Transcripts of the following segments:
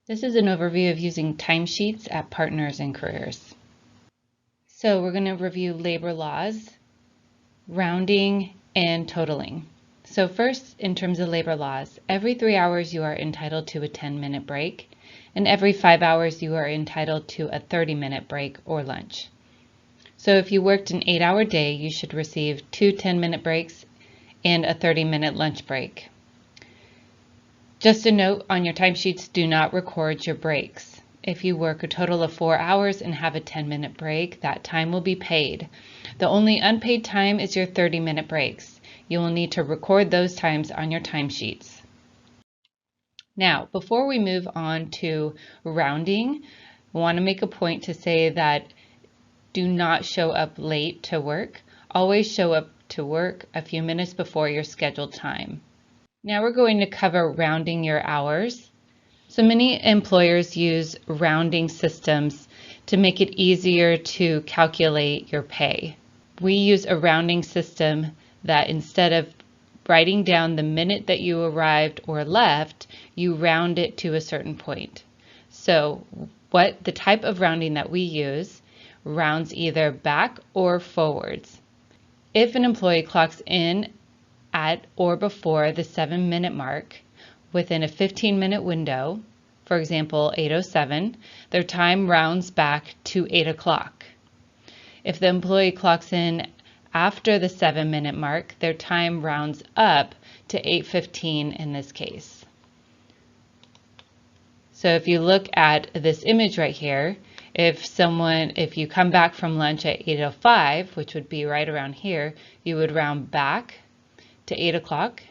This is an overview of using timesheets at Partners in Careers. So we're going to review labor laws, rounding, and totaling. So first, in terms of labor laws, every 3 hours you are entitled to a 10-minute break, and every 5 hours you are entitled to a 30-minute break or lunch. So if you worked an 8-hour day, you should receive 2 10-minute breaks and a 30-minute lunch break. Just a note, on your timesheets, do not record your breaks. If you work a total of 4 hours and have a 10-minute break, that time will be paid. The only unpaid time is your 30-minute breaks. You will need to record those times on your timesheets. Now, before we move on to rounding, I want to make a point to say that do not show up late to work. Always show up to work a few minutes before your scheduled time. Now we're going to cover rounding your hours. So many employers use rounding systems to make it easier to calculate your pay. We use a rounding system that instead of writing down the minute that you arrived or left, you round it to a certain point. So the type of rounding that we use rounds either back or forwards. If an employee clocks in at or before the 7-minute mark within a 15-minute window, for example 8:07, their time rounds back to 8 o'clock. If the employee clocks in after the 7-minute mark, their time rounds up to 8:15 in this case. So if you look at this image right here, if you come back from lunch at 8:05, which would be right around here, you would round back to 8 o'clock.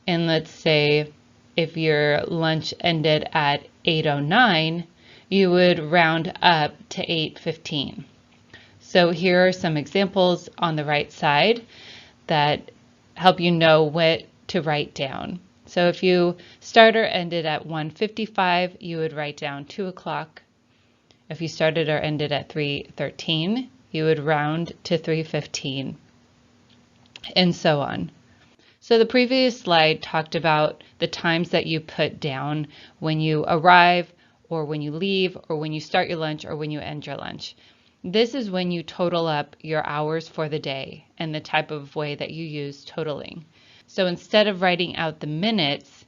And let's say if your lunch ended at 8:09, you would round up to 8:15. So here are some examples on the right side that help you know what to write down. So if you started or ended at 1:55, you would write down 2 o'clock. If you started or ended at 3:13, you would round to 3:15, and so on. So the previous slide talked about the times that you put down when you arrive or when you leave or when you start your lunch or when you end your lunch. This is when you total up your hours for the day and the type of way that you use totaling. So instead of writing out the minutes,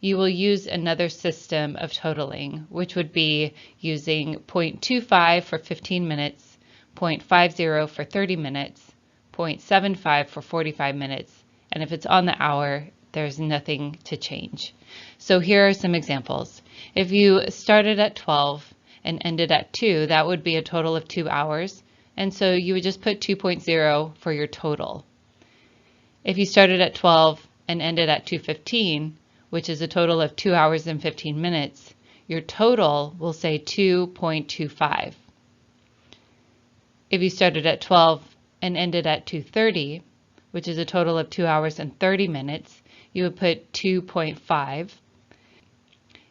you will use another system of totaling, which would be using 0.25 for 15 minutes, 0.50 for 30 minutes, 0.75 for 45 minutes, and if it's on the hour, there's nothing to change. So here are some examples. If you started at 12 and ended at 2, that would be a total of 2 hours, and so you would just put 2.0 for your total. If you started at 12 and ended at 2:15, which is a total of 2 hours and 15 minutes, your total will say 2.25. If you started at 12 and ended at 2:30, which is a total of 2 hours and 30 minutes, you would put 2.5.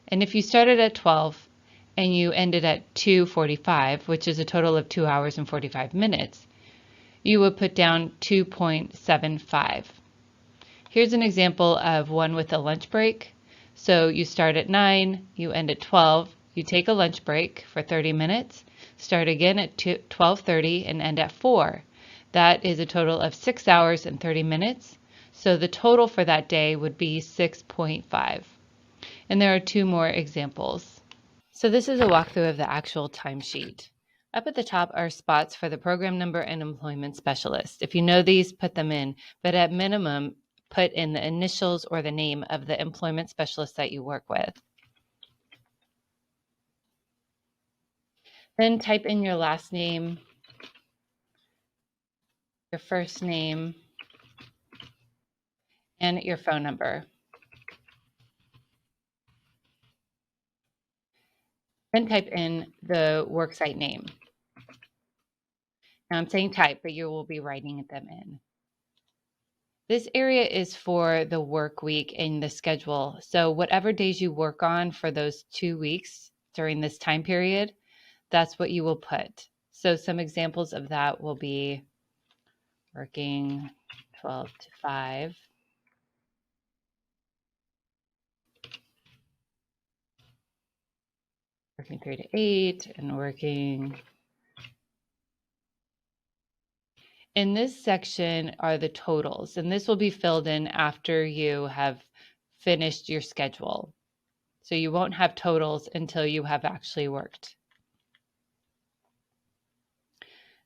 And if you started at 12 and you ended at 2:45, which is a total of 2 hours and 45 minutes, you would put down 2.75. Here's an example of one with a lunch break. So you start at 9, you end at 12, you take a lunch break for 30 minutes, start again at 12:30 and end at 4. That is a total of 6 hours and 30 minutes. So the total for that day would be 6.5. And there are 2 more examples. So this is a walkthrough of the actual timesheet. Up at the top are spots for the program number and employment specialist. If you know these, put them in, but at minimum, put in the initials or the name of the employment specialist that you work with. Then type in your last name, your first name, and your phone number. Then type in the worksite name. Now I'm saying type, but you will be writing them in. This area is for the work week in the schedule. So whatever days you work on for those 2 weeks during this time period, that's what you will put. So some examples of that will be working 12 to 5, working 3 to 8 and working. In this section are the totals, and this will be filled in after you have finished your schedule. So you won't have totals until you have actually worked.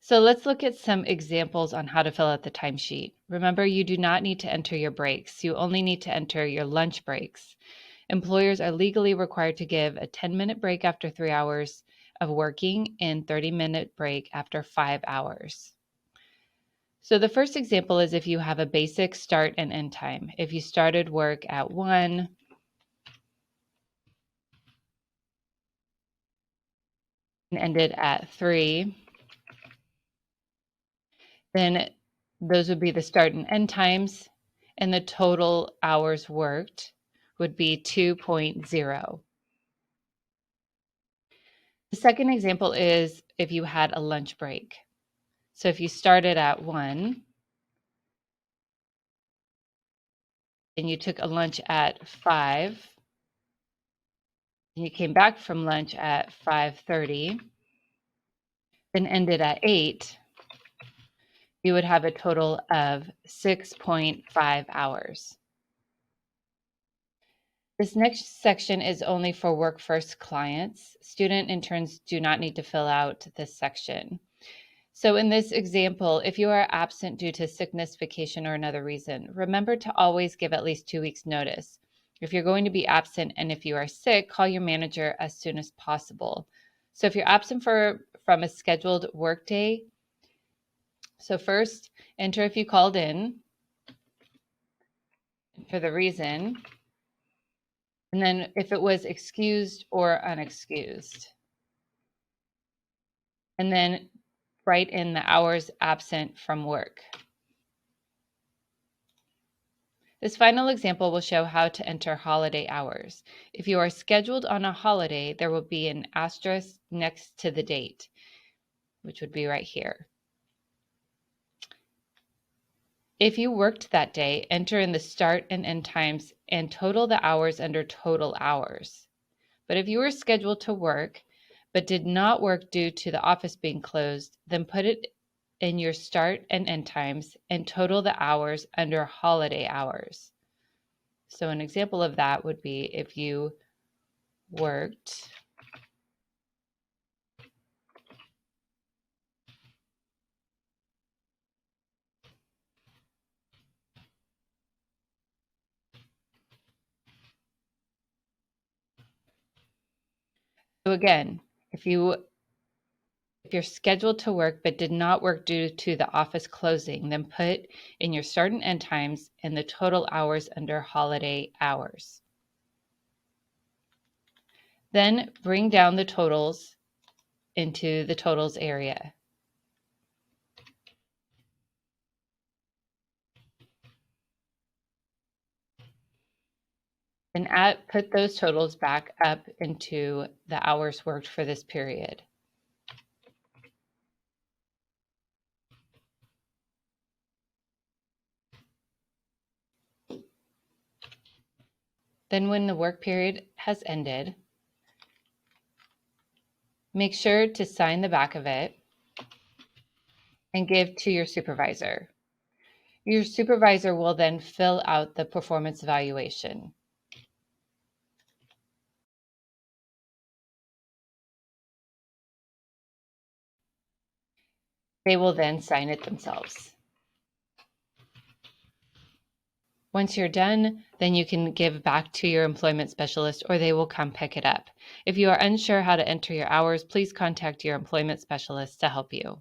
So let's look at some examples on how to fill out the timesheet. Remember, you do not need to enter your breaks. You only need to enter your lunch breaks. Employers are legally required to give a 10-minute break after 3 hours of working and 30-minute break after 5 hours. So the first example is if you have a basic start and end time. If you started work at 1 and ended at 3, then those would be the start and end times, and the total hours worked would be 2.0. The second example is if you had a lunch break. So if you started at 1 and you took a lunch at 5, and you came back from lunch at 5:30, then ended at 8, you would have a total of 6.5 hours. This next section is only for Work First clients. Student interns do not need to fill out this section. So in this example, if you are absent due to sickness, vacation, or another reason, remember to always give at least 2 weeks notice. If you're going to be absent and if you are sick, call your manager as soon as possible. So if you're absent from a scheduled workday, so first enter if you called in for the reason, and then if it was excused or unexcused. And then write in the hours absent from work. This final example will show how to enter holiday hours. If you are scheduled on a holiday, there will be an asterisk next to the date, which would be right here. If you worked that day, enter in the start and end times and total the hours under total hours. But if you were scheduled to work but did not work due to the office being closed, then put it in your start and end times and total the hours under holiday hours. So an example of that would be if you worked so again, if you're scheduled to work but did not work due to the office closing, then put in your start and end times and the total hours under holiday hours. Then bring down the totals into the totals area. And put those totals back up into the hours worked for this period. Then when the work period has ended, make sure to sign the back of it and give to your supervisor. Your supervisor will then fill out the performance evaluation. They will then sign it themselves. Once you're done, then you can give back to your employment specialist or they will come pick it up. If you are unsure how to enter your hours, please contact your employment specialist to help you.